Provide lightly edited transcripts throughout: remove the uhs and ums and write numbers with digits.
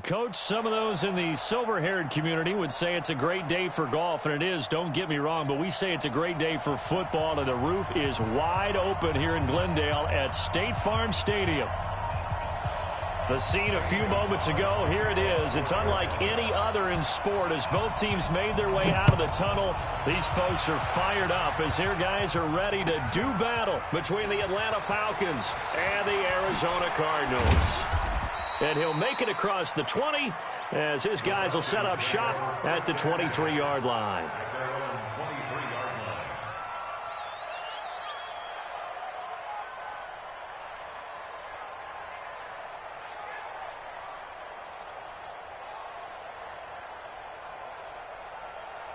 Coach, some of those in the silver-haired community would say it's a great day for golf, and it is, don't get me wrong, but we say it's a great day for football, and the roof is wide open here in Glendale at State Farm Stadium. The scene a few moments ago, here it is. It's unlike any other in sport as both teams made their way out of the tunnel. These folks are fired up as their guys are ready to do battle between the Atlanta Falcons and the Arizona Cardinals. And he'll make it across the 20 as his guys will set up shop at the 23-yard line.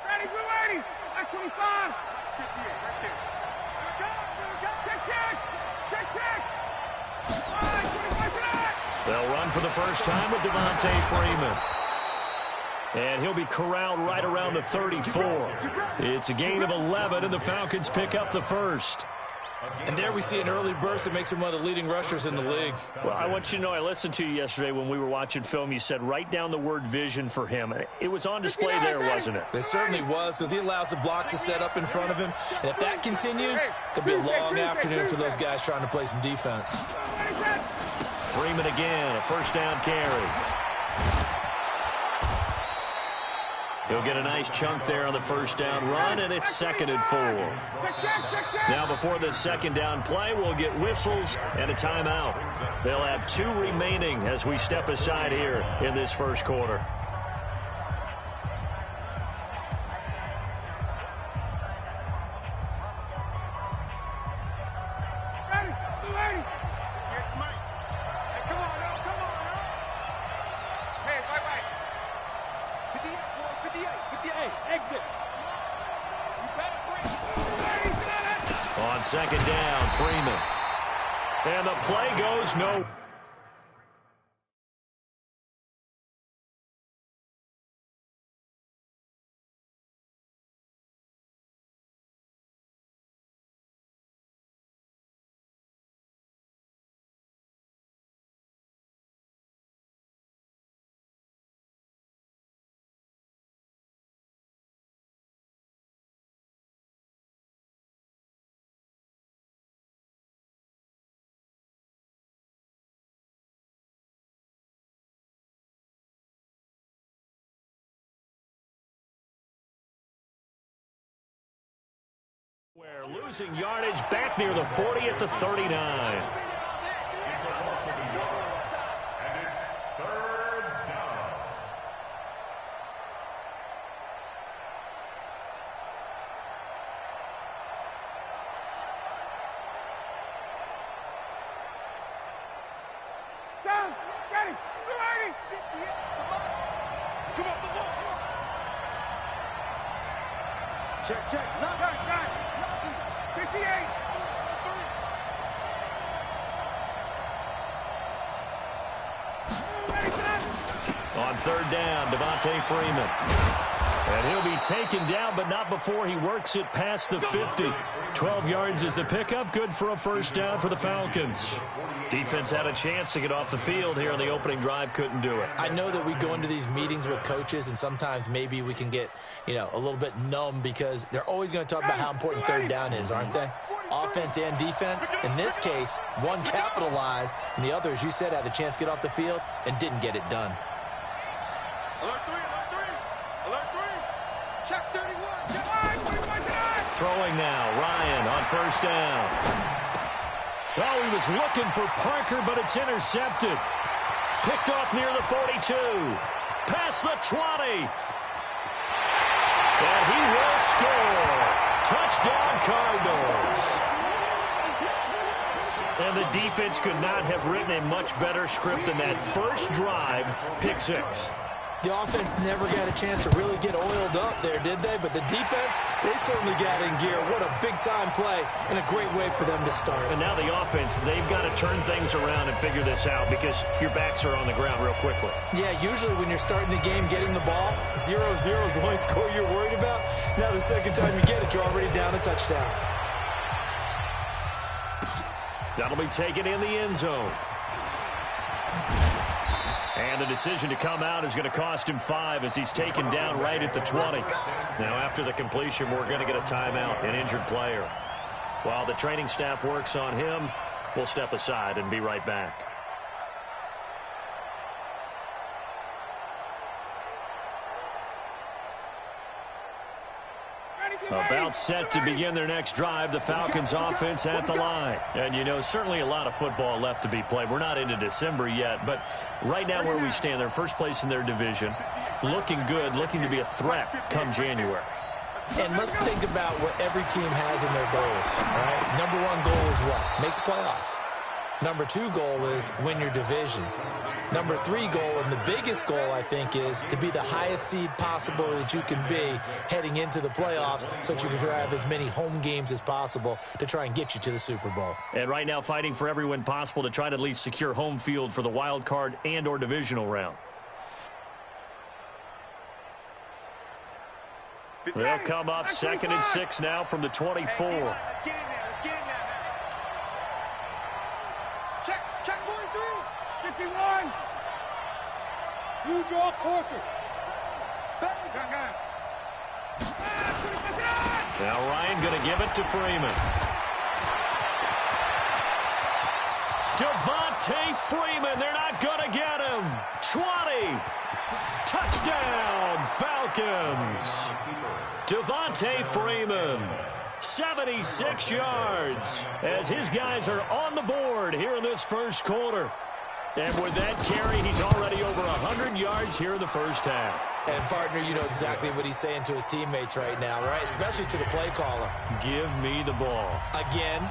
Ready, we're ready. At 25. 58, right there. Check. They'll run for the first time with Devontae Freeman. And he'll be corralled right around the 34. It's a gain of 11, and the Falcons pick up the first. And there we see an early burst that makes him one of the leading rushers in the league. Well, I want you to know, I listened to you yesterday when we were watching film. You said write down the word vision for him. It was on display there, wasn't it? It certainly was, because he allows the blocks to set up in front of him. And if that continues, it'll be a long afternoon for those guys trying to play some defense. Freeman again, a first down carry. He'll get a nice chunk there on the first down run, and it's 2nd and 4. Now before this second down play, we'll get whistles and a timeout. They'll have 2 remaining as we step aside here in this first quarter. On second down, Freeman. And the play goes no. We're losing yardage back near the 40 at the 39. It's a loss of a yard, and it's 3rd down. Down, ready, ready. Come on, the ball. Check. Got it. 58. On 3rd down, Devontae Freeman. And he'll be taken down, but not before he works it past the 50. 12 yards is the pickup. Good for a first down for the Falcons. Defense had a chance to get off the field here on the opening drive. Couldn't do it. I know that we go into these meetings with coaches, and sometimes maybe we can get, a little bit numb because they're always going to talk about how important 3rd down is, aren't they? Offense and defense. In this case, one capitalized, and the other, as you said, had a chance to get off the field and didn't get it done. Alert 3. Check 31. Throwing now, Ryan on first down. Oh, he was looking for Parker, but it's intercepted. Picked off near the 42. Past the 20. And he will score. Touchdown, Cardinals. And the defense could not have written a much better script than that first drive, pick 6. The offense never got a chance to really get oiled up there, did they? But the defense, they certainly got in gear. What a big-time play and a great way for them to start. And now the offense, they've got to turn things around and figure this out because your backs are on the ground real quickly. Yeah, usually when you're starting the game, getting the ball, 0-0 is the only score you're worried about. Now the second time you get it, you're already down a touchdown. That'll be taken in the end zone. And the decision to come out is going to cost him 5 as he's taken down right at the 20. Now, after the completion, we're going to get a timeout, an injured player. While the training staff works on him, we'll step aside and be right back. About set to begin their next drive, the Falcons offense at the line. And, you know, certainly a lot of football left to be played. We're not into December yet, but right now where we stand, they're first place in their division, looking good, looking to be a threat come January. And let's think about what every team has in their goals, all right? Number 1 goal is what? Make the playoffs. Number 2 goal is win your division. Number 3 goal, and the biggest goal, I think, is to be the highest seed possible that you can be heading into the playoffs so that you can have as many home games as possible to try and get you to the Super Bowl. And right now fighting for every win possible to try to at least secure home field for the wild card and or divisional round. They'll come up 2nd and 6 now from the 24. Check 43. 51. You draw Corker. Now Ryan going to give it to Freeman. Devontae Freeman, they're not going to get him. 20. Touchdown, Falcons. Devontae Freeman, 76 yards, as his guys are on the board here in this first quarter. And with that carry, he's already over 100 yards here in the first half. And, partner, you know exactly what he's saying to his teammates right now, right? Especially to the play caller. Give me the ball. Again,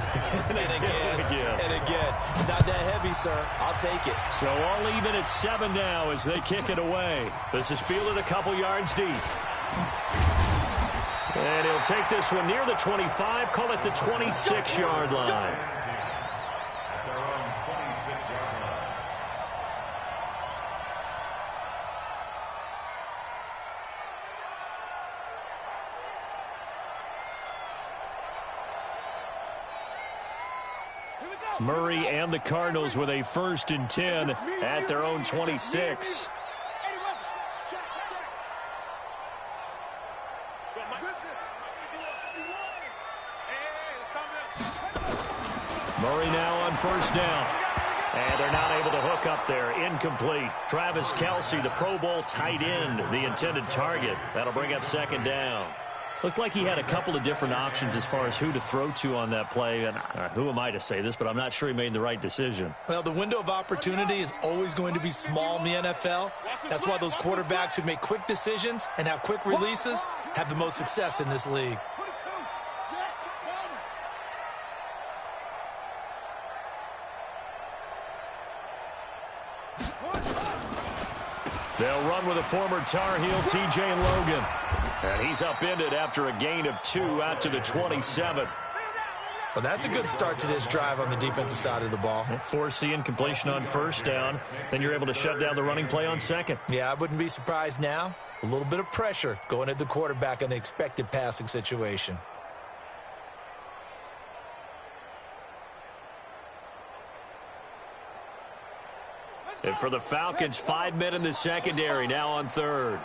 and again, and again. It's not that heavy, sir. I'll take it. So all even at 7 now as they kick it away. This is fielded a couple yards deep. And he'll take this one near the 25, call it the 26-yard line. Murray and the Cardinals with a 1st and 10 at their own 26. Murray now on 1st down. And they're not able to hook up there. Incomplete. Travis Kelce, the Pro Bowl tight end, the intended target. That'll bring up 2nd down. Looked like he had a couple of different options as far as who to throw to on that play. And who am I to say this, but I'm not sure he made the right decision. Well, the window of opportunity is always going to be small in the NFL. That's why those quarterbacks who make quick decisions and have quick releases have the most success in this league. They'll run with a former Tar Heel, T.J. Logan. And he's upended after a gain of 2 out to the 27. Well, that's a good start to this drive on the defensive side of the ball. Force the incompletion on 1st down. Then you're able to shut down the running play on 2nd. Yeah, I wouldn't be surprised now. A little bit of pressure going at the quarterback in an expected passing situation. And for the Falcons, 5 men in the secondary, now on 3rd.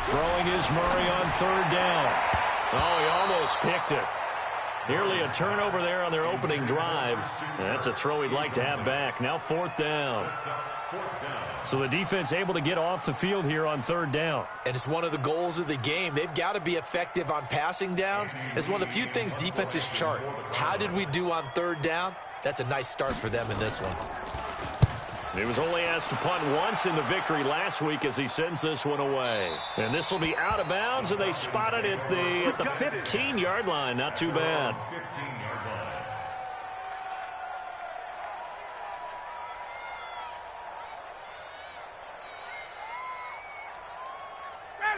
Throwing is Murray on 3rd down. Oh, he almost picked it. Nearly a turnover there on their opening drive. And that's a throw he'd like to have back. Now 4th down. So the defense able to get off the field here on 3rd down. And it's one of the goals of the game. They've got to be effective on passing downs. It's one of the few things defenses chart. How did we do on 3rd down? That's a nice start for them in this one. He was only asked to punt once in the victory last week as he sends this one away. And this will be out of bounds, and they spot it at the 15-yard line. Not too bad.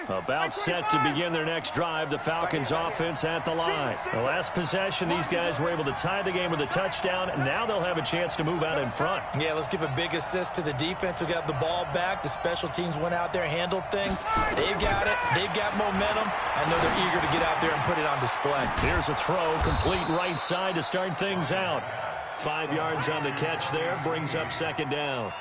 About set to begin their next drive, the Falcons offense at the line. The last possession, these guys were able to tie the game with a touchdown, and now they'll have a chance to move out in front. Yeah, let's give a big assist to the defense who got the ball back. The special teams went out there, handled things. They've got it. They've got momentum. I know they're eager to get out there and put it on display. Here's a throw, complete right side to start things out. 5 yards on the catch there, brings up second down.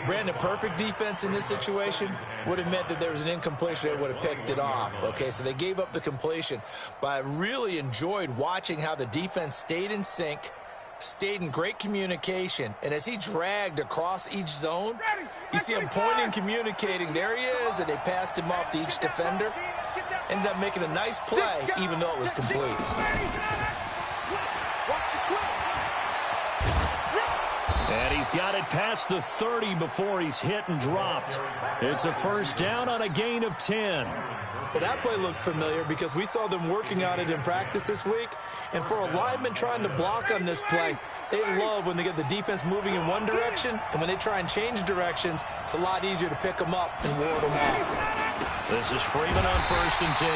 Brandon, perfect defense in this situation would have meant that there was an incompletion that would have picked it off. Okay, so they gave up the completion. But I really enjoyed watching how the defense stayed in sync, stayed in great communication, and as he dragged across each zone, you see him pointing, communicating. There he is, and they passed him off to each defender. Ended up making a nice play, even though it was complete. And he's got it past the 30 before he's hit and dropped. It's a first down on a gain of 10. Well, that play looks familiar because we saw them working on it in practice this week. And for a lineman trying to block on this play, they love when they get the defense moving in one direction. And when they try and change directions, it's a lot easier to pick them up and ward them off. This is Freeman on 1st and 10.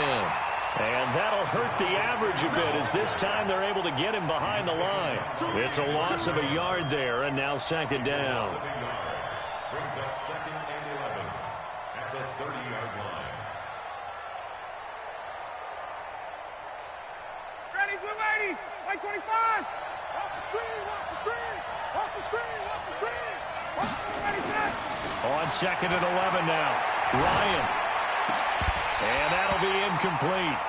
And that'll hurt the average a bit as this time they're able to get him behind the line. It's a loss of a yard there, and now second down. Brings up 2nd and 11 at the 30-yard line. Ready, blue 80, white 25. Off the screen, off the screen, off the screen, off the screen. Ready, set. On 2nd and 11 now. Ryan. And that'll be incomplete.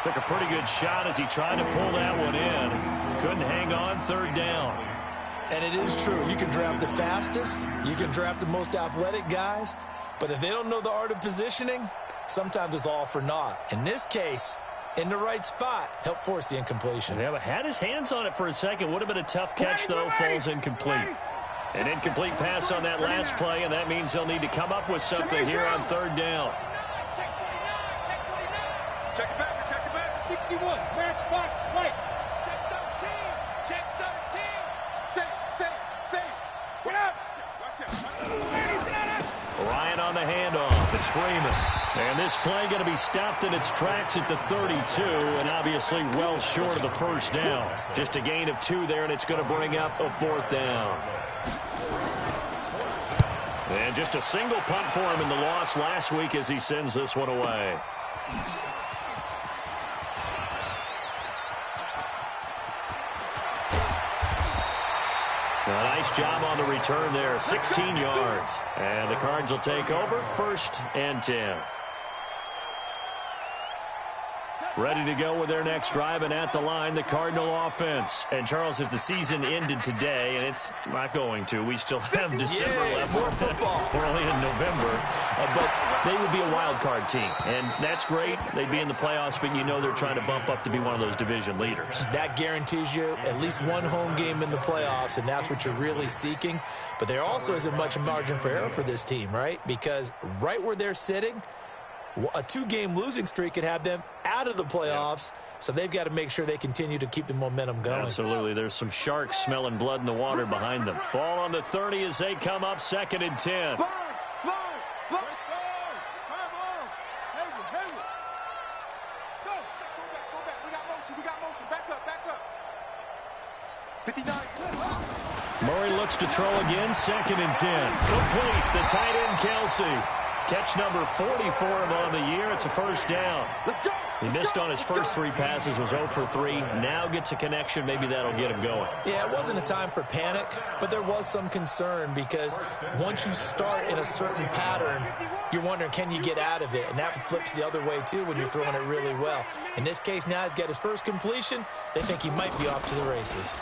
Took a pretty good shot as he tried to pull that one in. Couldn't hang on, 3rd down. And it is true. You can draft the fastest. You can draft the most athletic guys. But if they don't know the art of positioning, sometimes it's all for naught. In this case, in the right spot, helped force the incompletion. Yeah, but had his hands on it for a second. Would have been a tough catch, though. Falls incomplete. An incomplete pass on that last play, and that means they'll need to come up with something here on 3rd down. Check it back, 61, matchbox, white. Check 13, Say. What up? Ryan on the handoff. It's Freeman. And this play going to be stopped in its tracks at the 32, and obviously well short of the first down. Just a gain of 2 there, and it's going to bring up a 4th down. And just a single punt for him in the loss last week as he sends this one away. A nice job on the return there, 16 yards. And the Cards will take over, 1st and 10. Ready to go with their next drive, and at the line, the Cardinal offense. And, Charles, if the season ended today, and it's not going to, we still have December left. More football. We're only in November. But they would be a wild card team, and that's great. They'd be in the playoffs, but you know they're trying to bump up to be one of those division leaders. That guarantees you at least one home game in the playoffs, and that's what you're really seeking. But there also isn't much margin for error for this team, right? Because right where they're sitting, a 2-game losing streak could have them out of the playoffs, so they've got to make sure they continue to keep the momentum going. Absolutely. There's some sharks smelling blood in the water behind them. Ball on the 30 as they come up, 2nd and 10. Slide. Go back. Back up. 59. Murray looks to throw again, 2nd and 10. Complete, the tight end, Kelsey. Catch number 40 for him on the year. It's a first down. He missed on his first 3 passes, was 0 for 3. Now gets a connection. Maybe that'll get him going. Yeah, it wasn't a time for panic, but there was some concern because once you start in a certain pattern, you're wondering, can you get out of it? And that flips the other way, too, when you're throwing it really well. In this case, now he's got his first completion. They think he might be off to the races.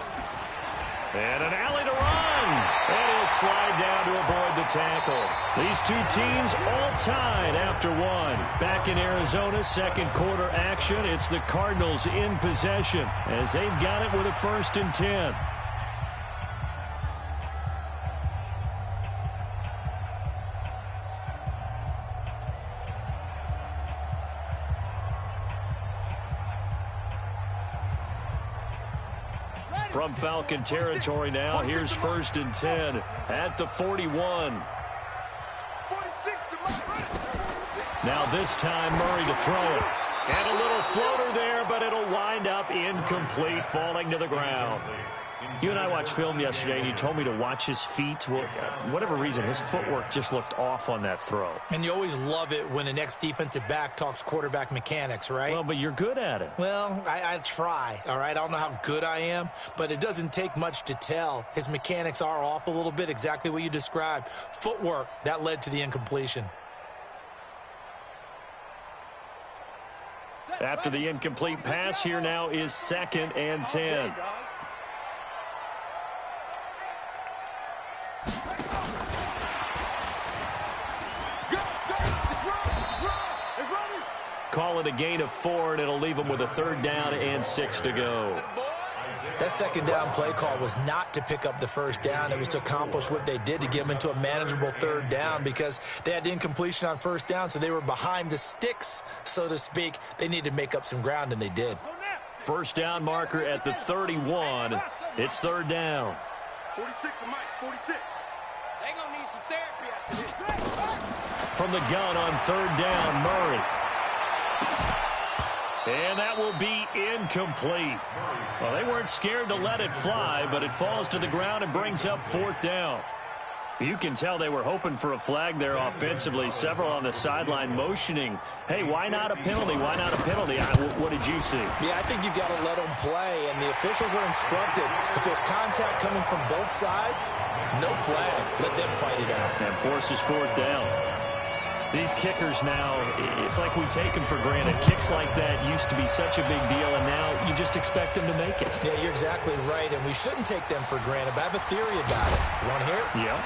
And an alley to run. And he'll slide down to avoid the tackle. These two teams all tied after 1. Back in Arizona, 2nd quarter action. It's the Cardinals in possession as they've got it with a 1st and 10. From Falcon territory now, here's 1st and 10 at the 41. Now this time Murray to throw it. And a little floater there, but it'll wind up incomplete, falling to the ground. You and I watched film yesterday, and you told me to watch his feet. Well, for whatever reason, his footwork just looked off on that throw. And you always love it when an ex-defensive back talks quarterback mechanics, right? Well, but you're good at it. Well, I try, all right? I don't know how good I am, but it doesn't take much to tell. His mechanics are off a little bit, exactly what you described. Footwork, that led to the incompletion. After the incomplete pass, here now is 2nd and 10. Call it a gain of 4, and it'll leave them with a 3rd down and 6 to go. That 2nd down play call was not to pick up the 1st down. It was to accomplish what they did, to get them into a manageable 3rd down, because they had incompletion on 1st down, so they were behind the sticks, so to speak. They needed to make up some ground, and they did. 1st down marker at the 31. It's 3rd down. 46 to Mike, 46. They gonna need some therapy after this. From the gun on 3rd down, Murray. And that will be incomplete. Well, they weren't scared to let it fly, but it falls to the ground and brings up 4th down. You can tell they were hoping for a flag there offensively. Several on the sideline motioning, hey, why not a penalty? Why not a penalty? What did you see? Yeah, I think you've got to let them play, and the officials are instructed. If there's contact coming from both sides, no flag. Let them fight it out. And forces 4th down. These kickers now, it's like we take them for granted. Kicks like that used to be such a big deal, and now you just expect them to make it. Yeah, you're exactly right, and we shouldn't take them for granted, but I have a theory about it. You want to hear it? Yeah.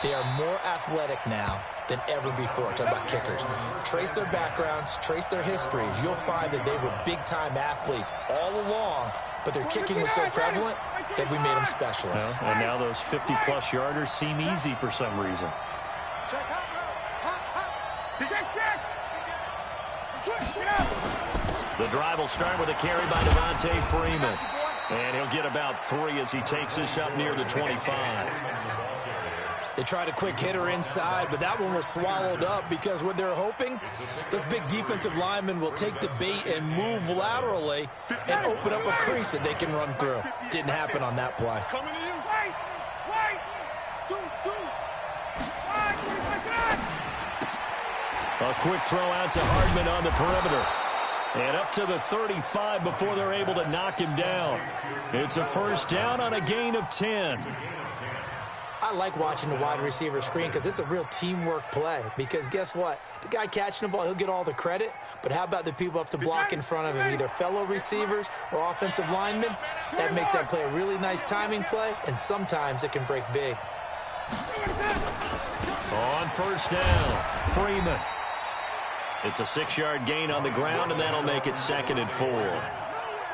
They are more athletic now than ever before. Talk about kickers. Trace their backgrounds, trace their histories. You'll find that they were big-time athletes all along, but their kicking was so prevalent that we made them specialists. Well, and now those 50-plus yarders seem easy for some reason. The drive will start with a carry by Devontae Freeman. And he'll get about 3 as he takes this up near the 25. They tried a quick hitter inside, but that one was swallowed up because what they're hoping, those big defensive linemen will take the bait and move laterally and open up a crease that they can run through. Didn't happen on that play. A quick throw out to Hardman on the perimeter. And up to the 35 before they're able to knock him down. It's a 1st down on a gain of 10. I like watching the wide receiver screen because it's a real teamwork play. Because guess what? The guy catching the ball, he'll get all the credit. But how about the people who have to block in front of him, either fellow receivers or offensive linemen? That makes that play a really nice timing play, and sometimes it can break big. On 1st down, Freeman. It's a 6-yard gain on the ground, and that'll make it 2nd and 4.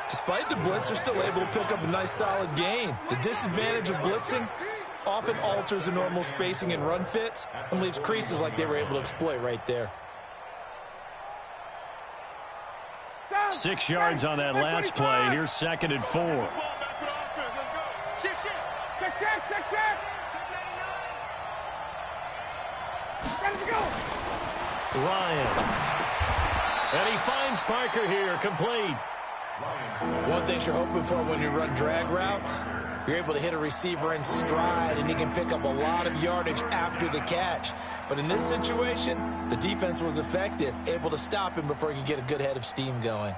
Despite the blitz, they're still able to pick up a nice, solid gain. The disadvantage of blitzing often alters the normal spacing and run fits and leaves creases like they were able to exploit right there. 6 yards on that last play. Here's 2nd and 4. Ryan. And he finds Parker here, complete. One thing you're hoping for when you run drag routes, you're able to hit a receiver in stride, and he can pick up a lot of yardage after the catch. But in this situation, the defense was effective, able to stop him before he could get a good head of steam going.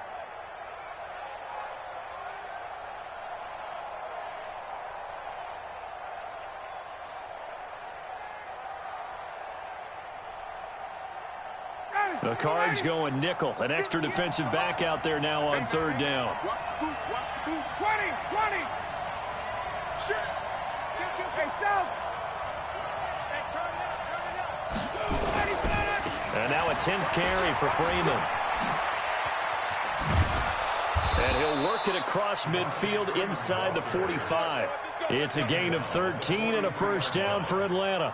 The Cards going nickel. An extra defensive back out there now on 3rd down. 20. And now a 10th carry for Freeman. And he'll work it across midfield inside the 45. It's a gain of 13 and a 1st down for Atlanta.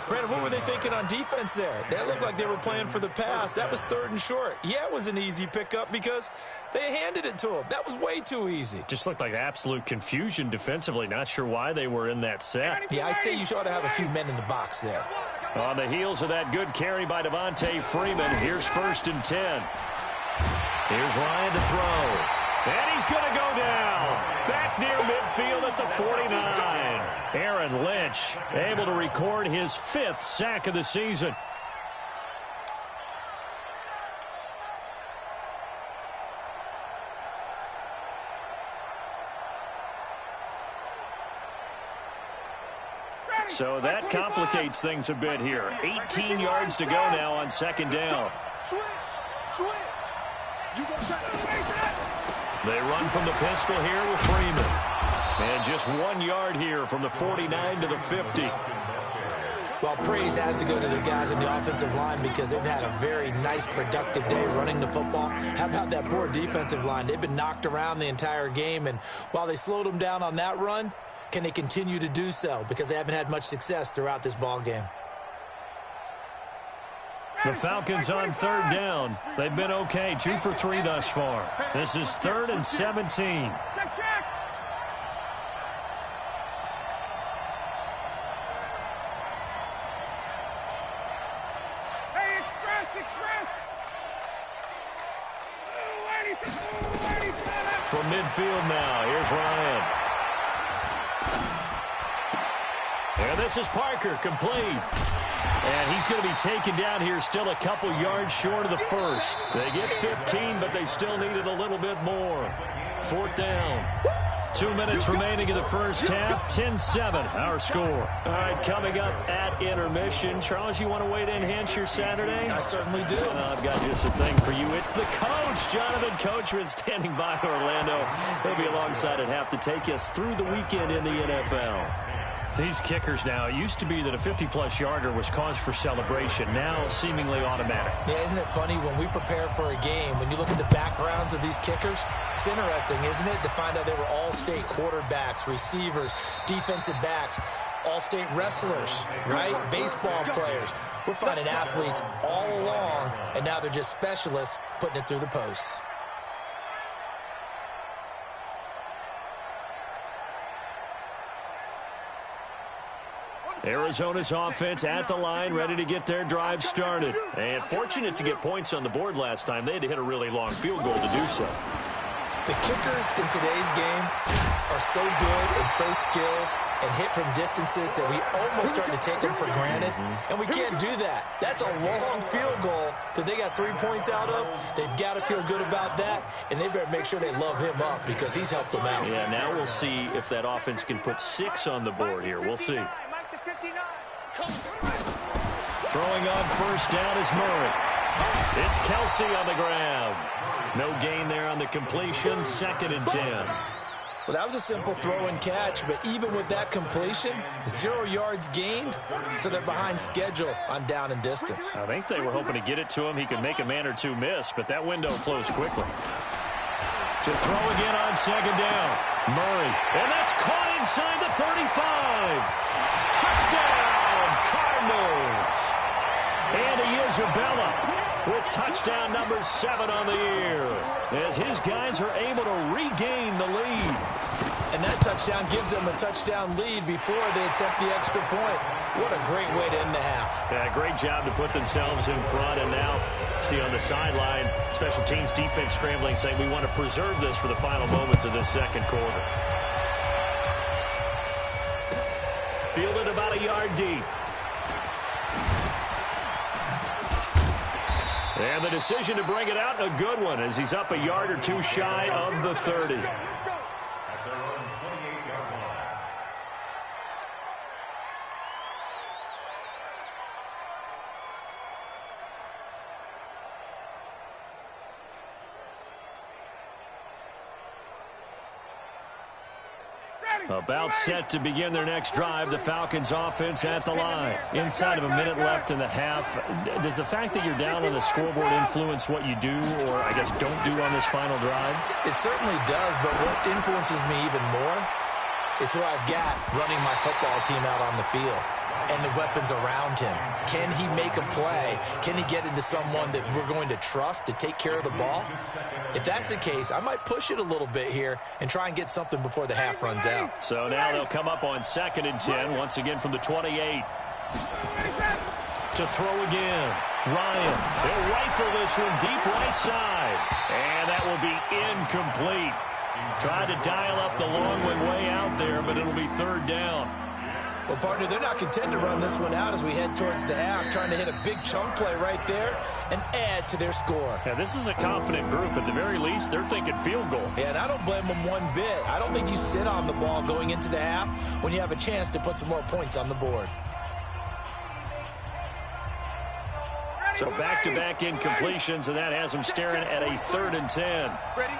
Brandon, what were they thinking on defense there? That looked like they were playing for the pass. That was 3rd and short. Yeah, it was an easy pickup because they handed it to him. That was way too easy. Just looked like absolute confusion defensively. Not sure why they were in that set. Yeah, I'd say you ought to have a few men in the box there. On the heels of that good carry by Devontae Freeman, here's 1st and 10. Here's Ryan to throw. And he's going to go down. Back near midfield at the 49. Aaron Lynch able to record his 5th sack of the season. So that complicates things a bit here. 18 yards to go now on 2nd down. Switch. They run from the pistol here with Freeman. And just 1 yard here from the 49 to the 50. Well, praise has to go to the guys on the offensive line because they've had a very nice, productive day running the football. How about that poor defensive line? They've been knocked around the entire game, and while they slowed them down on that run, can they continue to do so? Because they haven't had much success throughout this ball game. The Falcons on 3rd down. They've been okay, 2 for 3 thus far. This is 3rd and 17. Check. Hey, express. From midfield now, here's Ryan. And this is Parker, complete. And he's going to be taken down here still a couple yards short of the 1st. They get 15, but they still needed a little bit more. 4th down. 2 minutes remaining in the first half. 10-7, our score. All right, coming up at intermission. Charles, you want to wait to enhance your Saturday? I certainly do. I've got just a thing for you. It's the coach, Jonathan Coachman, standing by Orlando. He'll be alongside at half to take us through the weekend in the NFL. These kickers now, it used to be that a 50-plus yarder was cause for celebration. Now, seemingly automatic. Yeah, isn't it funny when we prepare for a game, when you look at the backgrounds of these kickers, it's interesting, isn't it, to find out they were all-state quarterbacks, receivers, defensive backs, all-state wrestlers, right? Baseball players. We're finding athletes all along, and now they're just specialists putting it through the posts. Arizona's offense at the line, ready to get their drive started. And fortunate to get points on the board last time. They had to hit a really long field goal to do so. The kickers in today's game are so good and so skilled and hit from distances that we almost start to take them for granted. And we can't do that. That's a long field goal that they got 3 points out of. They've got to feel good about that, and they better make sure they love him up because he's helped them out. Yeah, now we'll see if that offense can put 6 on the board here. We'll see. Throwing on 1st down is Murray. It's Kelsey on the ground. No gain there on the completion. 2nd and 10. Well, that was a simple throw and catch, but even with that completion, 0 yards gained, so they're behind schedule on down and distance. I think they were hoping to get it to him. He could make a man or two miss, but that window closed quickly. To throw again on 2nd down. Murray. And that's caught inside the 35. Touchdown, Cardinals. Andy Isabella with touchdown number 7 on the year as his guys are able to regain the lead. And that touchdown gives them a touchdown lead before they attempt the extra point. What a great way to end the half. Yeah, great job to put themselves in front. And now, see on the sideline, special teams defense scrambling, saying we want to preserve this for the final moments of this 2nd quarter. Fielded about a yard deep. And the decision to bring it out, a good one, as he's up a yard or 2 shy of the 30. About set to begin their next drive, the Falcons offense at the line. Inside of a minute left in the half, does the fact that you're down on the scoreboard influence what you do, or I guess don't do on this final drive? It certainly does, but what influences me even more is who I've got running my football team out on the field and the weapons around him. Can he make a play? Can he get into someone that we're going to trust to take care of the ball? If that's the case, I might push it a little bit here and try and get something before the half runs out. So now they'll come up on 2nd and 10, once again from the 28. To throw again. Ryan. He'll rifle this one deep right side. And that will be incomplete. Tried to dial up the long way out there, but it'll be third down. Well, partner, they're not content to run this one out as we head towards the half, trying to hit a big chunk play right there and add to their score. Yeah, this is a confident group. At the very least, they're thinking field goal. Yeah, and I don't blame them one bit. I don't think you sit on the ball going into the half when you have a chance to put some more points on the board. So back-to-back incompletions, and that has them staring at a 3rd and 10. Ready?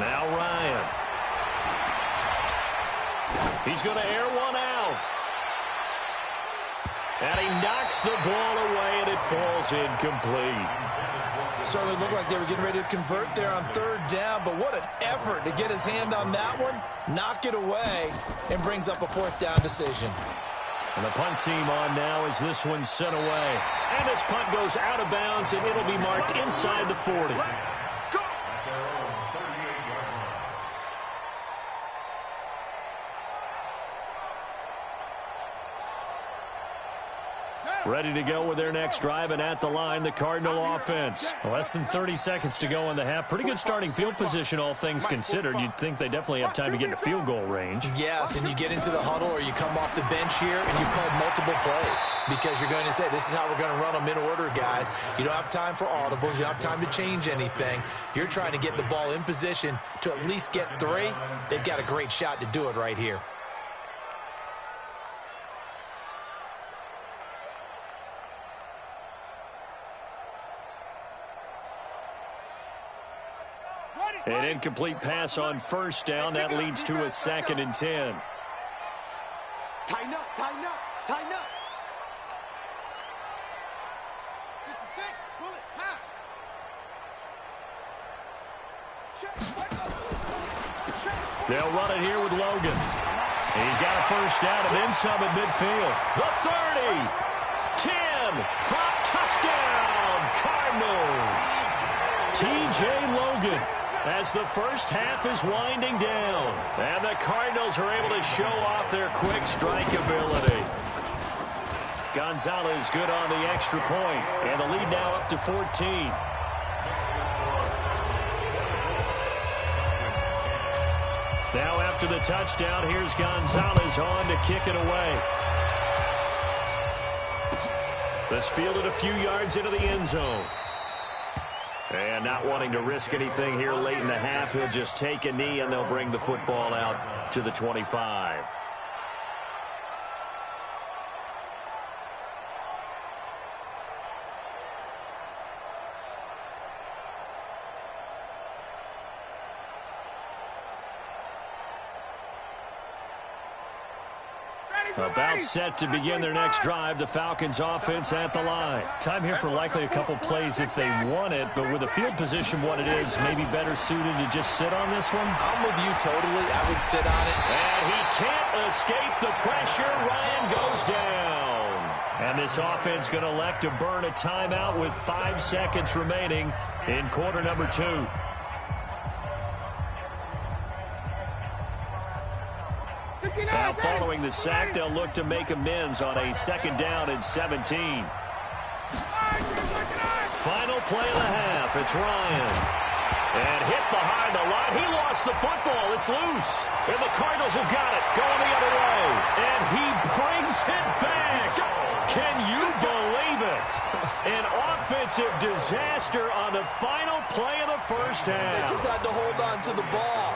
Now Ryan. He's going to air one out. And he knocks the ball away, and it falls incomplete. Certainly looked like they were getting ready to convert there on 3rd down, but what an effort to get his hand on that one, knock it away, and brings up a 4th down decision. And the punt team on now as this one's sent away. And this punt goes out of bounds, and it'll be marked inside the 40. Ready to go with their next drive, and at the line, the Cardinal offense. Less than 30 seconds to go in the half. Pretty good starting field position, all things considered. You'd think they definitely have time to get into field goal range. Yes, and you get into the huddle or you come off the bench here, and you call multiple plays because you're going to say, this is how we're going to run them in order, guys. You don't have time for audibles. You don't have time to change anything. You're trying to get the ball in position to at least get 3. They've got a great shot to do it right here. An incomplete pass on 1st down. That leads to a 2nd and 10. Tighten up, tighten up, tighten up. 66, pull it, half. They'll run it here with Logan. He's got a 1st down and then some at midfield. The 30, 10, 5, touchdown, Cardinals. T.J. Logan, as the first half is winding down. And the Cardinals are able to show off their quick strike ability. Gonzalez good on the extra point, and the lead now up to 14. Now after the touchdown, here's Gonzalez on to kick it away. This fielded a few yards into the end zone. And not wanting to risk anything here late in the half, he'll just take a knee, and they'll bring the football out to the 25. About set to begin their next drive, the Falcons offense at the line. Time here for likely a couple plays if they want it, but with the field position what it is, maybe better suited to just sit on this one? I'm with you totally. I would sit on it. And he can't escape the pressure. Ryan goes down. And this offense going to elect to burn a timeout with 5 seconds remaining in quarter number 2. Now following the sack, they'll look to make amends on a 2nd down and 17. Final play of the half. It's Ryan. And hit behind the line. He lost the football. It's loose. And the Cardinals have got it. Going the other way. And he brings it back. Can you believe it? An offensive disaster on the final play of the first half. They just had to hold on to the ball.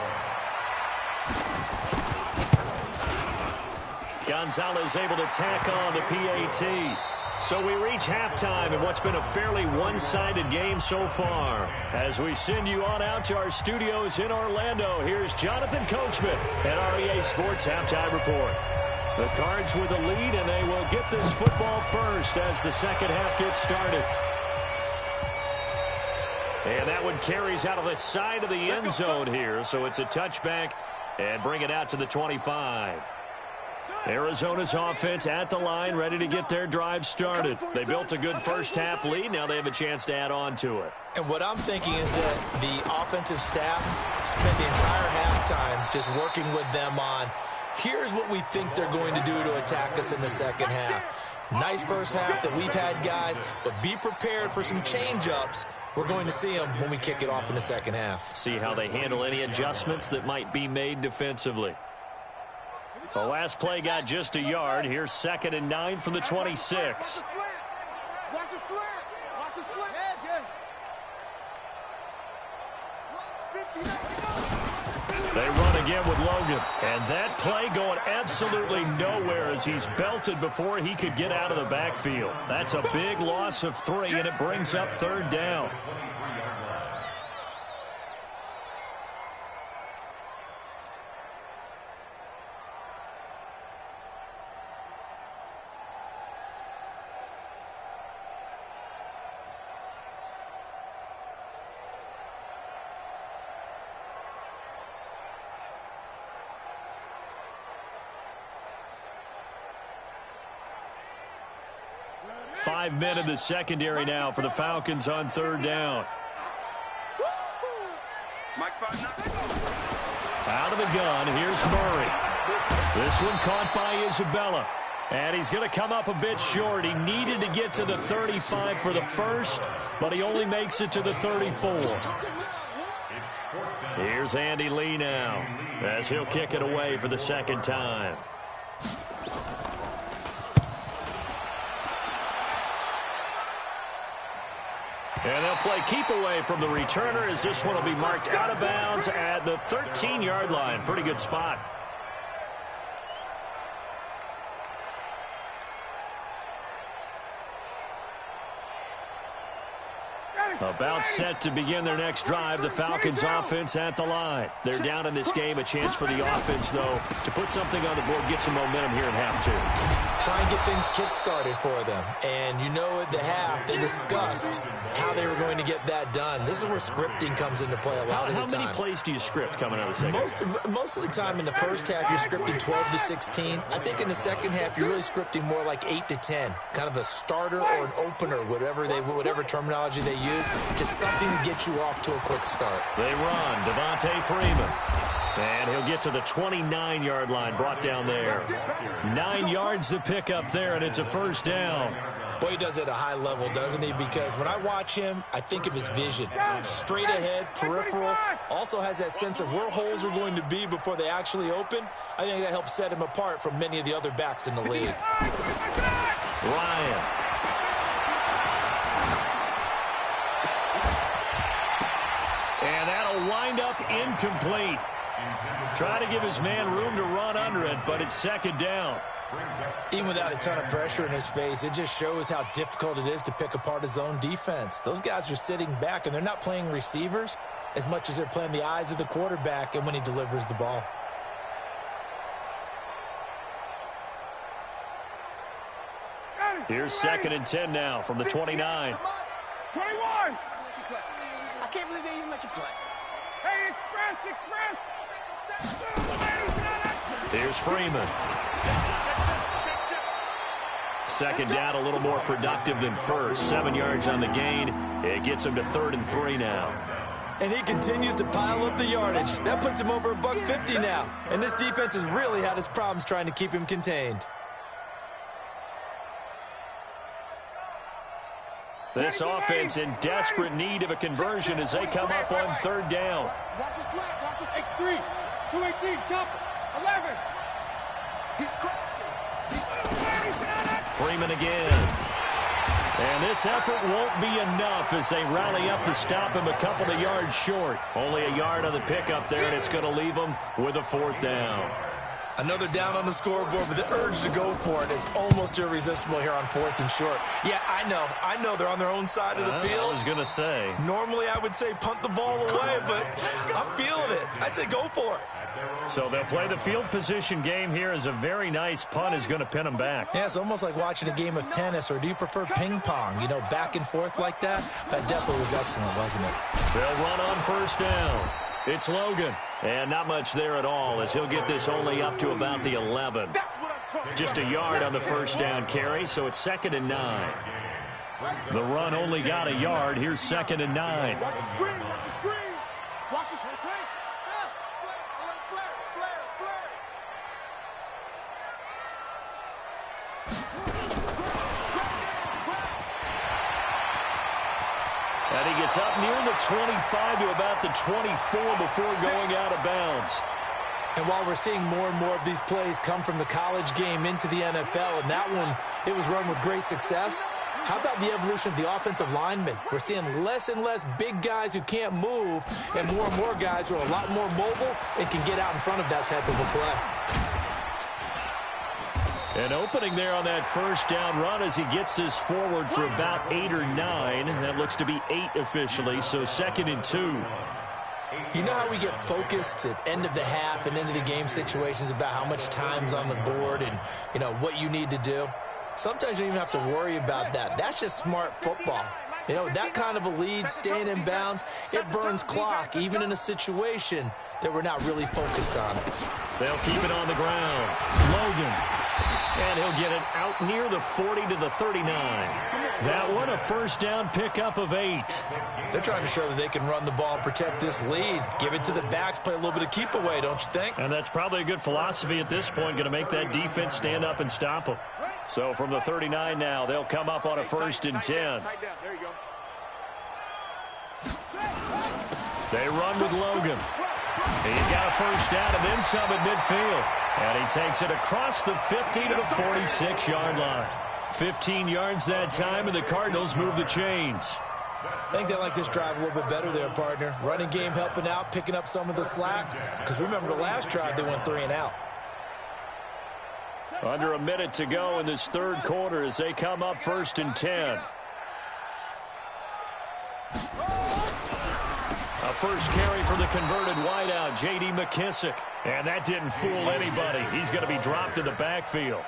Gonzalez able to tack on the PAT. So we reach halftime in what's been a fairly one-sided game so far. As we send you on out to our studios in Orlando, here's Jonathan Coachman at REA Sports Halftime Report. The Cards with a lead, and they will get this football first as the second half gets started. And that one carries out of the side of the end zone here, so it's a touchback and bring it out to the 25. Arizona's offense at the line, ready to get their drive started. They built a good first half lead. Now they have a chance to add on to it. And what I'm thinking is that the offensive staff spent the entire halftime just working with them on Here's what we think they're going to do to attack us in the second half. Nice first half that we've had, guys, but be prepared for some change-ups. We're going to see them when we kick it off in the second half. See how they handle any adjustments that might be made defensively. The last play got just a yard. Here's 2nd and 9 from the 26. Watch the slant. Watch the slant. Watch the slant. They run again with Logan. And that play going absolutely nowhere as he's belted before he could get out of the backfield. That's a big loss of 3, and it brings up 3rd down. Five men in the secondary now for the Falcons on 3rd down. Out of the gun, here's Murray. This one caught by Isabella. And he's going to come up a bit short. He needed to get to the 35 for the first, but he only makes it to the 34. Here's Andy Lee now as he'll kick it away for the 2nd time. And they'll play keep away from the returner as this one will be marked out of bounds at the 13-yard line. Pretty good spot. About set to begin their next drive. The Falcons offense at the line. They're down in this game. A chance for the offense, though, to put something on the board, get some momentum here in half 2. Try and get things kick-started for them. And you know at the half, they discussed how they were going to get that done. This is where scripting comes into play a lot of the time. How many plays do you script coming out of the second? Most of the time in the first half, you're scripting 12 to 16. I think in the second half, you're really scripting more like 8 to 10. Kind of a starter or an opener, whatever terminology they use. Just something to get you off to a quick start. They run. Devontae Freeman. And he'll get to the 29-yard line, brought down there. 9 yards to pick up there, and it's a 1st down. Boy, he does it at a high level, doesn't he? Because when I watch him, I think of his vision. Straight ahead, peripheral. Also has that sense of where holes are going to be before they actually open. I think that helps set him apart from many of the other backs in the league. Ryan. And that'll wind up incomplete. Try to give his man room to run under it, but it's 2nd down. Even without a ton of pressure in his face, it just shows how difficult it is to pick apart his own defense. Those guys are sitting back, and they're not playing receivers as much as they're playing the eyes of the quarterback and when he delivers the ball. Here's 2nd and 10 now from the 29. 21. I can't believe they even let you play. Hey, express. Here's Freeman. 2nd down, a little more productive than first. 7 yards on the gain. It gets him to 3rd and 3 now. And he continues to pile up the yardage. That puts him over $150 now. And this defense has really had its problems trying to keep him contained. This offense in desperate need of a conversion as they come up on 3rd down. Watch his slap. Watch his X3. 218. Jumper. 11. He's crashing. Freeman again. And this effort won't be enough as they rally up to stop him a couple of yards short. Only a yard on the pickup there, and it's going to leave them with a 4th down. Another down on the scoreboard, but the urge to go for it is almost irresistible here on 4th and short. Yeah, I know they're on their own side of the field. I was going to say. Normally I would say punt the ball away, but I'm feeling it. I say go for it. So they'll play the field position game here as a very nice punt is going to pin them back. Yeah, it's almost like watching a game of tennis, or do you prefer ping pong? You know, back and forth like that? That definitely was excellent, wasn't it? They'll run on 1st down. It's Logan. And not much there at all as he'll get this only up to about the 11. Just a yard on the 1st down carry, so it's 2nd and 9. The run only got a yard. Here's 2nd and 9. Watch the screen. Watch the screen. Watch the screen. And he gets up near the 25 to about the 24 before going out of bounds. And while we're seeing more and more of these plays come from the college game into the NFL, and that one, it was run with great success, how about the evolution of the offensive linemen? We're seeing less and less big guys who can't move and more guys who are a lot more mobile and can get out in front of that type of a play. An opening there on that first down run as he gets this forward for about 8 or 9. That looks to be 8 officially, so 2nd and 2. You know how we get focused at end of the half and end of the game situations about how much time's on the board and, you know, what you need to do? Sometimes you don't even have to worry about that. That's just smart football. You know, that kind of a lead, staying in bounds, it burns clock, even in a situation that we're not really focused on it. They'll keep it on the ground. Logan. And he'll get it out near the 40 to the 39. That one, a first down pickup of 8. They're trying to show that they can run the ball and protect this lead. Give it to the backs, play a little bit of keep away, don't you think? And that's probably a good philosophy at this point, going to make that defense stand up and stop them. So from the 39 now, they'll come up on a 1st and 10. They run with Logan. He's got a first down and then some at midfield. And he takes it across the 50 to the 46-yard line. 15 yards that time, and the Cardinals move the chains. I think they like this drive a little bit better there, partner. Running game helping out, picking up some of the slack. Because remember, the last drive, they went 3 and out. Under a minute to go in this third quarter as they come up 1st and 10. A first carry for the converted wideout, J.D. McKissick. And that didn't fool anybody. He's going to be dropped in the backfield.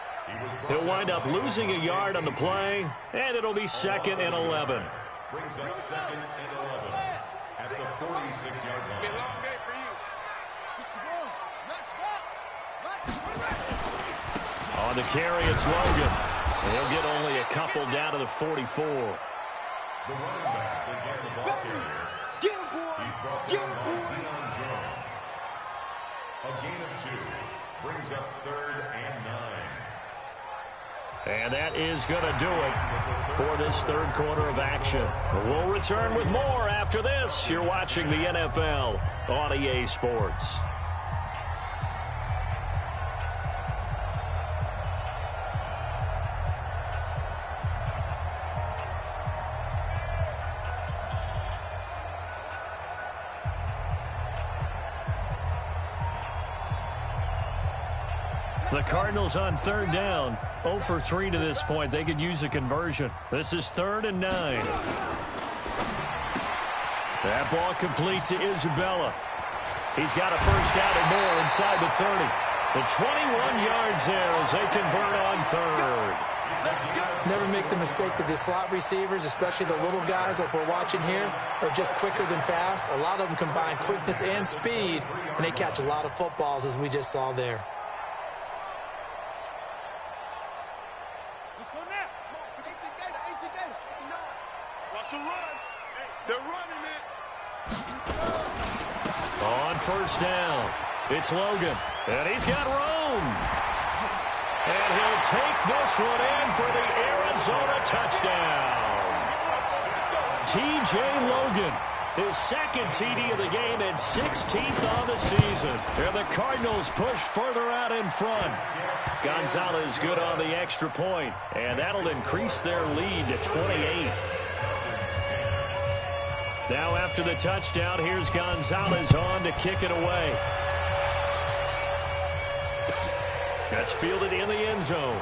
He'll wind up losing a yard on the play, and it'll be 2nd and 11. Brings up 2nd and 11 at the 46-yard line. On the carry, it's Logan. And he'll get only a couple down to the 44. The running back, again, the ball carrier. He's brought down by Deion Jones. A gain of 2 brings up 3rd and 9. And that is going to do it for this third quarter of action. We'll return with more after this. You're watching the NFL on EA Sports. The Cardinals on 3rd down, 0 for 3 to this point. They could use a conversion. This is 3rd and 9. That ball complete to Isabella. He's got a first down and more inside the 30. The 21 yards there as they convert on 3rd. Never make the mistake that the slot receivers, especially the little guys like we're watching here, are just quicker than fast. A lot of them combine quickness and speed, and they catch a lot of footballs as we just saw there. On first down, it's Logan, and he's got room. And he'll take this one in for the Arizona touchdown. T.J. Logan, his 2nd TD of the game and 16th on the season. And the Cardinals push further out in front. Gonzalez good on the extra point, and that'll increase their lead to 28. Now after the touchdown, here's Gonzalez on to kick it away. That's fielded in the end zone.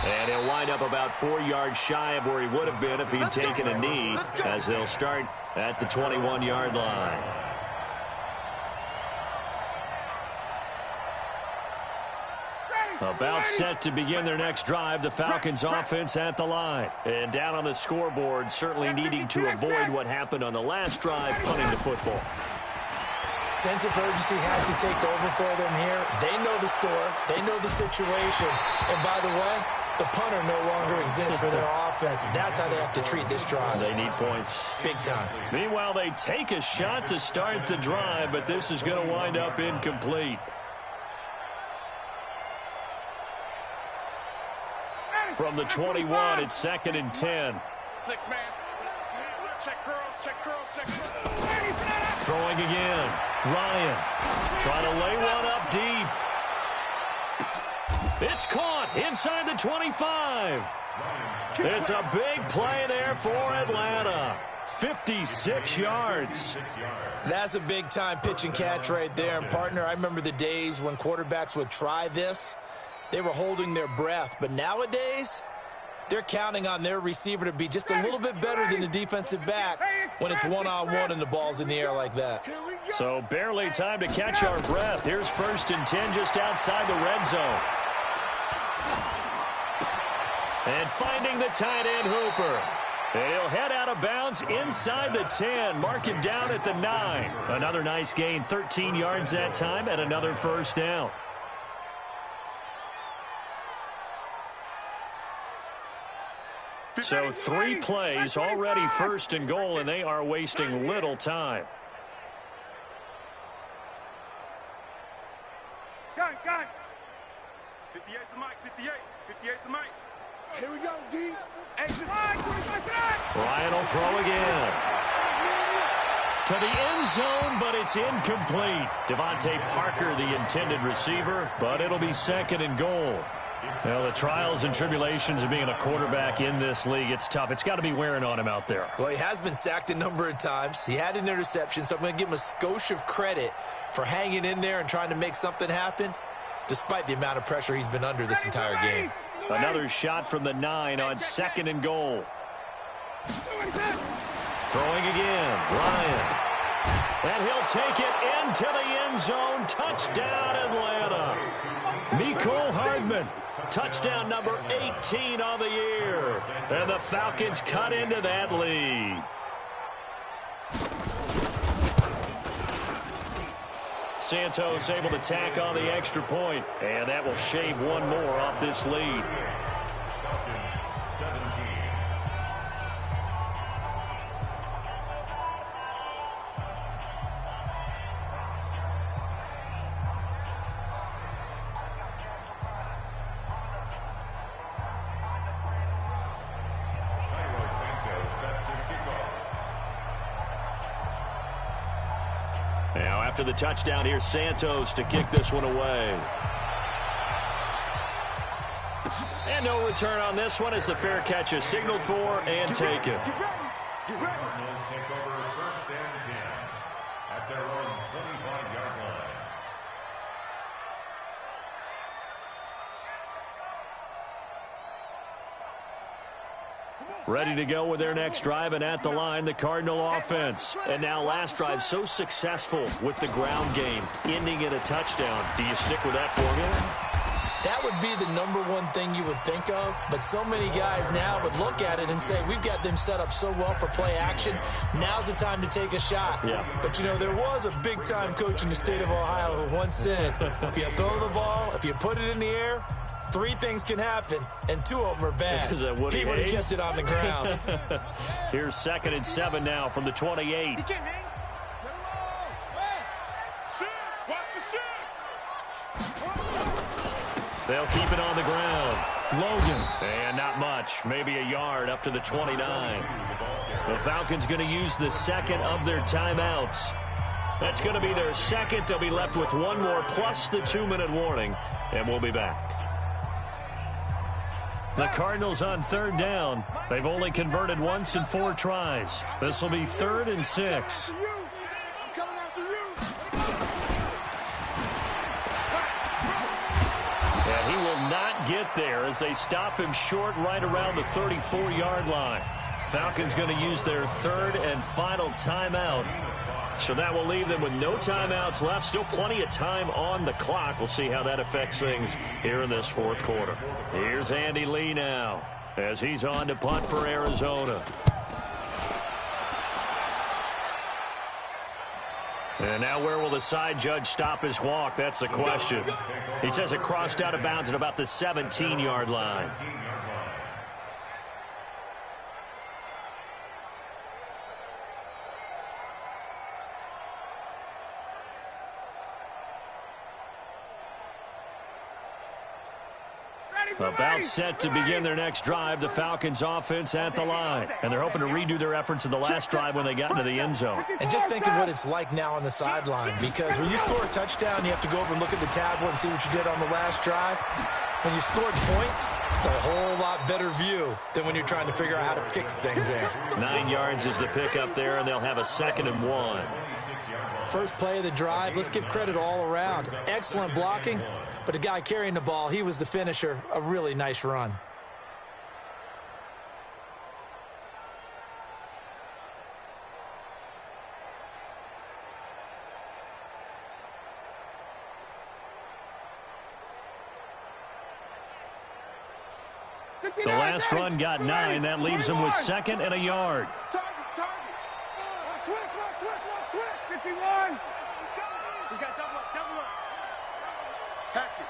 And he'll wind up about 4 yards shy of where he would have been if he'd taken a knee, as they'll start at the 21-yard line. About set to begin their next drive, the Falcons offense at the line. And down on the scoreboard, certainly needing to avoid what happened on the last drive, punting the football. Sense of urgency has to take over for them here. They know the score. They know the situation. And by the way, the punter no longer exists for their offense. That's how they have to treat this drive. They need points. Big time. Meanwhile, they take a shot to start the drive, but this is going to wind up incomplete. From the 21, it's 2nd and 10. 6 man. Check curls, check curls, check curls. Throwing again. Ryan trying to lay one up deep. It's caught inside the 25. It's a big play there for Atlanta. 56 yards. That's a big-time pitch and catch right there. And, partner, I remember the days when quarterbacks would try this. They were holding their breath. But nowadays, they're counting on their receiver to be just a little bit better than the defensive back when it's one-on-one and the ball's in the air like that. So barely time to catch our breath. Here's 1st and 10 just outside the red zone. And finding the tight end, Hooper. And he'll head out of bounds inside the 10. Mark him down at the 9. Another nice gain, 13 yards that time, and another 1st down. So 3 plays, already 1st and goal, and they are wasting little time. Got it, got it. 58's the mic, 58. 58's the mic. Here we go, D. Exit. Ryan will throw again. To the end zone, but it's incomplete. Devontae Parker, the intended receiver, but it'll be 2nd and goal. Well, the trials and tribulations of being a quarterback in this league, it's tough. It's got to be wearing on him out there. Well, he has been sacked a number of times. He had an interception, so I'm going to give him a skosh of credit for hanging in there and trying to make something happen, despite the amount of pressure he's been under this entire game. Another shot from the 9 on 2nd and goal. Throwing again, Ryan. And he'll take it into the end zone. Touchdown, Atlanta. Mecole Hardman, touchdown number 18 on the year. And the Falcons cut into that lead. Santos able to tack on the extra point, and that will shave one more off this lead. Now, after the touchdown, here's Santos to kick this one away. And no return on this one as the fair catch is signaled for and taken. Cardinals take over 1st and 10 at their own 25-yard line. Ready to go with their next drive, and at the line, the Cardinal offense. And now last drive so successful with the ground game, ending in a touchdown. Do you stick with that formula? That would be the number one thing you would think of, but so many guys now would look at it and say, we've got them set up so well for play action. Now's the time to take a shot. Yeah. But, you know, there was a big-time coach in the state of Ohio who once said, if you throw the ball, if you put it in the air, 3 things can happen, and 2 of them are bad. Is that Woody he would have Hayes? kept it on the ground. Here's 2nd and 7 now from the 28. He can't hang. Shoot. Watch the shoot. They'll keep it on the ground. Logan. And not much. Maybe a yard up to the 29. The Falcons going to use the 2nd of their timeouts. That's going to be their 2nd. They'll be left with 1 more plus the 2-minute warning. And we'll be back. The Cardinals on 3rd down. They've only converted once in 4 tries. This will be 3rd and 6. I'm coming after you. And he will not get there as they stop him short right around the 34-yard line. Falcons going to use their 3rd and final timeout. So that will leave them with no timeouts left. Still plenty of time on the clock. We'll see how that affects things here in this 4th quarter. Here's Andy Lee now as he's on to punt for Arizona. And now where will the side judge stop his walk? That's the question. He says it crossed out of bounds at about the 17-yard line. Ready, About set to begin their next drive, the Falcons offense at the line. And they're hoping to redo their efforts in the last drive when they got into the end zone. And just think of what it's like now on the sideline, because when you score a touchdown, you have to go over and look at the tablet and see what you did on the last drive. When you scored points, it's a whole lot better view than when you're trying to figure out how to fix things there. 9 yards is the pickup there, and they'll have a 2nd and 1. First play of the drive, let's give credit all around. Excellent blocking, but the guy carrying the ball, he was the finisher. A really nice run. The last run got 9. That leaves him with 2nd and a yard. Target. Switch. 51. We got double up. Hatch it.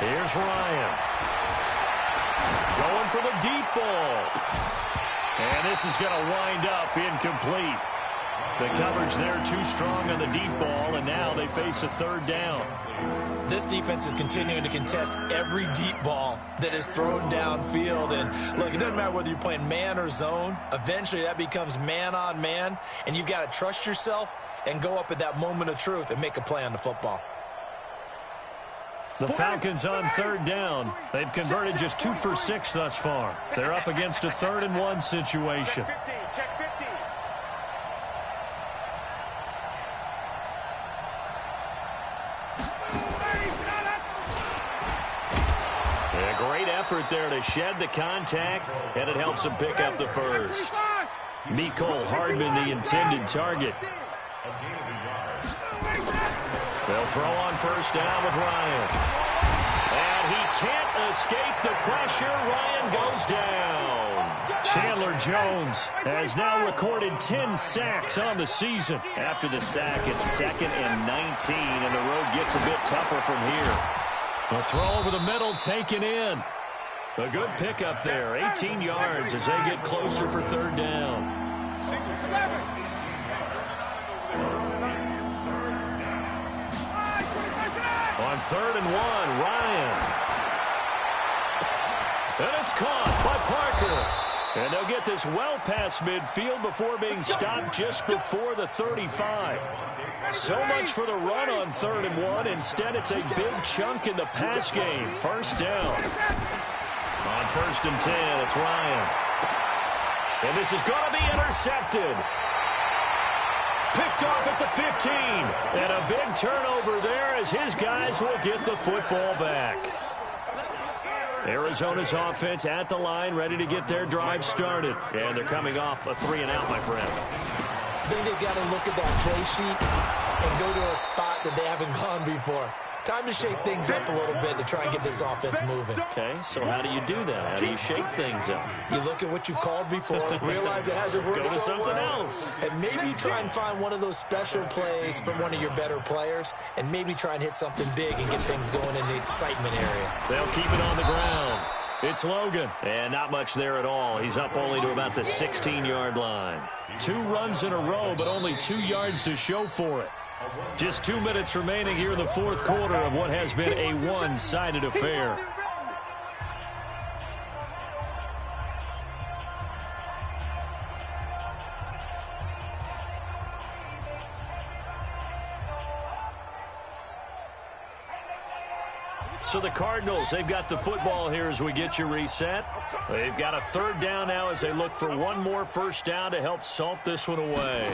Here's Ryan. Going for the deep ball. And this is going to wind up incomplete. The coverage there too strong on the deep ball, and now they face a 3rd down. This defense is continuing to contest every deep ball that is thrown downfield. And, look, it doesn't matter whether you're playing man or zone. Eventually that becomes man on man, and you've got to trust yourself and go up at that moment of truth and make a play on the football. The Falcons on 3rd down. They've converted just 2 for 6 thus far. They're up against a 3rd and 1 situation. Check 15. A great effort there to shed the contact, and it helps him pick up the first. Mecole Hardman, the intended target. They'll throw on 1st down with Ryan. And he can't escape the pressure. Ryan goes down. Chandler Jones has now recorded 10 sacks on the season. After the sack, it's 2nd and 19, and the road gets a bit tougher from here. The throw over the middle taken in. A good pickup there, 18 yards as they get closer for 3rd down. On 3rd and 1, Ryan. And it's caught by Parker. And they'll get this well past midfield before being stopped just before the 35. So much for the run on 3rd and 1. Instead, it's a big chunk in the pass game. 1st down. On 1st and 10, it's Ryan. And this is going to be intercepted. Picked off at the 15. And a big turnover there as his guys will get the football back. Arizona's offense at the line, ready to get their drive started. And they're coming off a 3-and-out, my friend. I think they've got to look at that play sheet and go to a spot that they haven't gone before. Time to shake things up a little bit to try and get this offense moving. Okay, so how do you do that? How do you shake things up? You look at what you've called before, realize it hasn't worked Go to so something well, else. and maybe you try and find one of those special plays from one of your better players, and maybe try and hit something big and get things going in the excitement area. They'll keep it on the ground. It's Logan, and not much there at all. He's up only to about the 16-yard line. 2 runs in a row, but only 2 yards to show for it. Just 2 minutes remaining here in the 4th quarter of what has been a one-sided affair. So the Cardinals, they've got the football here as we get you reset. They've got a 3rd down now as they look for one more 1st down to help salt this one away.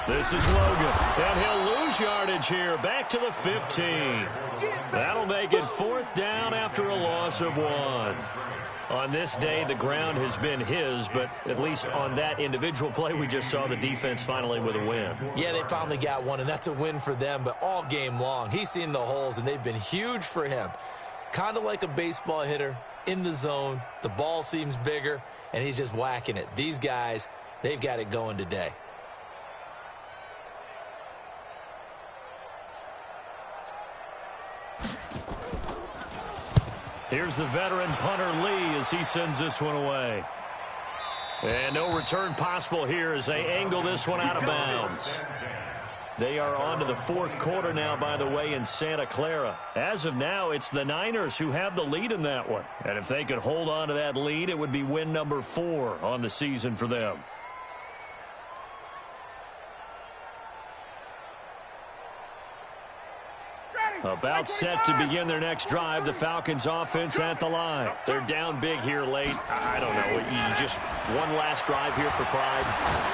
This is Logan, and he'll lose yardage here, back to the 15. That'll make it 4th down after a loss of 1. On this day, the ground has been his, but at least on that individual play, we just saw the defense finally with a win. Yeah, they finally got one, and that's a win for them, but all game long, he's seen the holes, and they've been huge for him. Kind of like a baseball hitter in the zone. The ball seems bigger, and he's just whacking it. These guys, they've got it going today. Here's the veteran punter Lee as he sends this one away. And no return possible here as they angle this one out of bounds. They are on to the fourth quarter now, by the way, in Santa Clara. As of now, it's the Niners who have the lead in that one. And if they could hold on to that lead, it would be win number 4 on the season for them. About set to begin their next drive. The Falcons offense at the line. They're down big here late. I don't know. You just one last drive here for pride.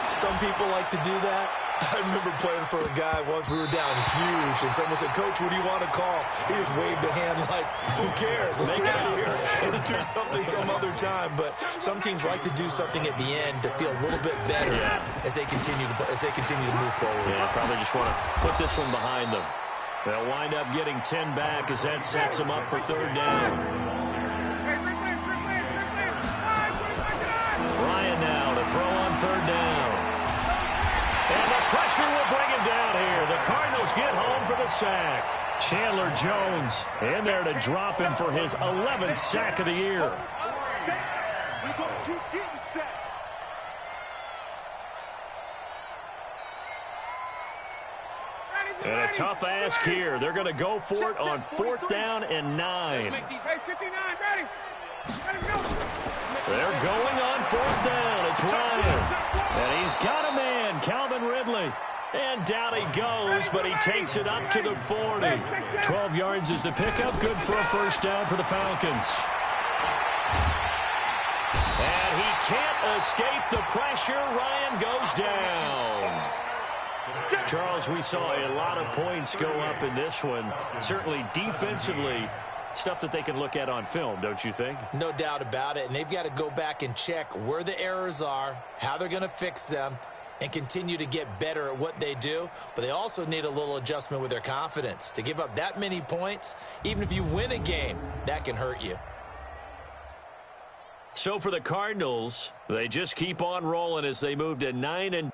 Some people like to do that. I remember playing for a guy once. We were down huge, and someone said, "Coach, what do you want to call?" He just waved a hand like, "Who cares? Let's get out of here and do something some other time." But some teams like to do something at the end to feel a little bit better as they continue to move forward. Yeah, probably just want to put this one behind them. They'll wind up getting 10 back as that sets them up for third down. Ryan now to throw on third down. And the pressure will bring him down here. The Cardinals get home for the sack. Chandler Jones in there to drop him for his 11th sack of the year. We're going to keep getting sacks. And a tough ask here. They're going to go for it on 4th down and 9. Hey, 59, ready. They're going on 4th down. It's Ryan. And he's got a man, Calvin Ridley. And down he goes, but he takes it up to the 40. 12 yards is the pickup. Good for a first down for the Falcons. And he can't escape the pressure. Ryan goes down. Charles, we saw a lot of points go up in this one. Certainly defensively, stuff that they can look at on film, don't you think? No doubt about it. And they've got to go back and check where the errors are, how they're going to fix them, and continue to get better at what they do. But they also need a little adjustment with their confidence. To give up that many points, even if you win a game, that can hurt you. So for the Cardinals, they just keep on rolling as they move to 9-2.